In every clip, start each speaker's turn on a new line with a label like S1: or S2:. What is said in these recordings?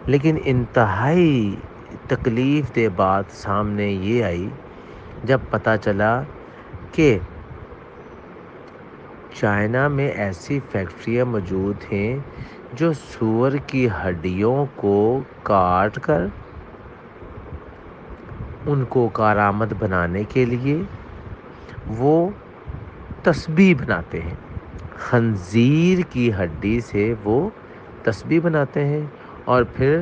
S1: لیکن انتہائی تکلیف دہ بات سامنے یہ آئی جب پتہ چلا کہ چائنا میں ایسی فیکٹریاں موجود ہیں جو سور کی ہڈیوں کو کاٹ کر ان کو کارآمد بنانے کے لیے وہ تسبیح بناتے ہیں. خنزیر کی ہڈی سے وہ تسبیح بناتے ہیں اور پھر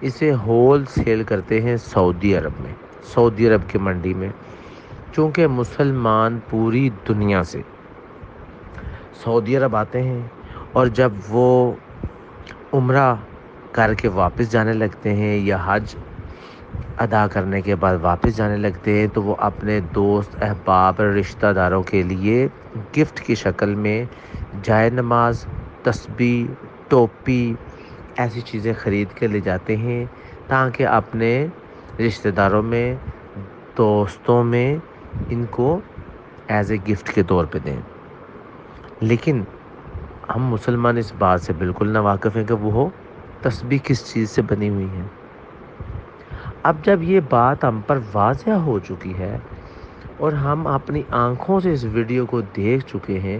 S1: اسے ہول سیل کرتے ہیں سعودی عرب میں، سعودی عرب کی منڈی میں. چونکہ مسلمان پوری دنیا سے سعودی عرب آتے ہیں اور جب وہ عمرہ کر کے واپس جانے لگتے ہیں یا حج ادا کرنے کے بعد واپس جانے لگتے ہیں تو وہ اپنے دوست احباب رشتہ داروں کے لیے گفٹ کی شکل میں جائے نماز، تسبیح، ٹوپی ایسی چیزیں خرید کے لے جاتے ہیں تاکہ اپنے رشتہ داروں میں، دوستوں میں ان کو ایز اے گفٹ کے طور پہ دیں. لیکن ہم مسلمان اس بات سے بالکل ناواقف ہیں کہ وہ تسبیح کس چیز سے بنی ہوئی ہے. اب جب یہ بات ہم پر واضح ہو چکی ہے اور ہم اپنی آنکھوں سے اس ویڈیو کو دیکھ چکے ہیں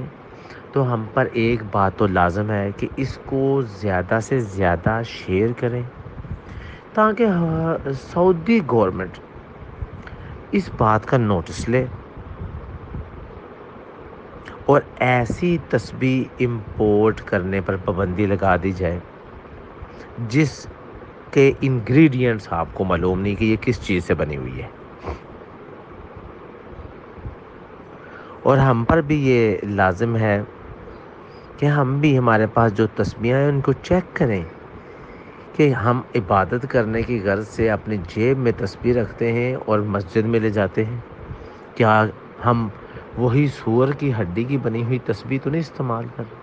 S1: تو ہم پر ایک بات تو لازم ہے کہ اس کو زیادہ سے زیادہ شیئر کریں تاکہ سعودی گورنمنٹ اس بات کا نوٹس لے اور ایسی تسبیح امپورٹ کرنے پر پابندی لگا دی جائے جس کے انگریڈینٹس آپ کو معلوم نہیں کہ یہ کس چیز سے بنی ہوئی ہے. اور ہم پر بھی یہ لازم ہے کہ ہم بھی ہمارے پاس جو تسبیحاں ہیں ان کو چیک کریں کہ ہم عبادت کرنے کی غرض سے اپنی جیب میں تسبیح رکھتے ہیں اور مسجد میں لے جاتے ہیں. کیا ہم وہی سور کی ہڈی کی بنی ہوئی تسبیح تو نہیں استعمال کریں؟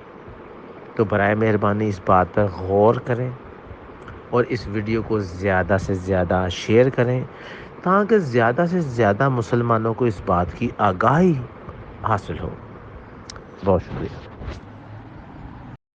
S1: تو برائے مہربانی اس بات پر غور کریں اور اس ویڈیو کو زیادہ سے زیادہ شیئر کریں تاکہ زیادہ سے زیادہ مسلمانوں کو اس بات کی آگاہی حاصل ہو. بہت شکریہ.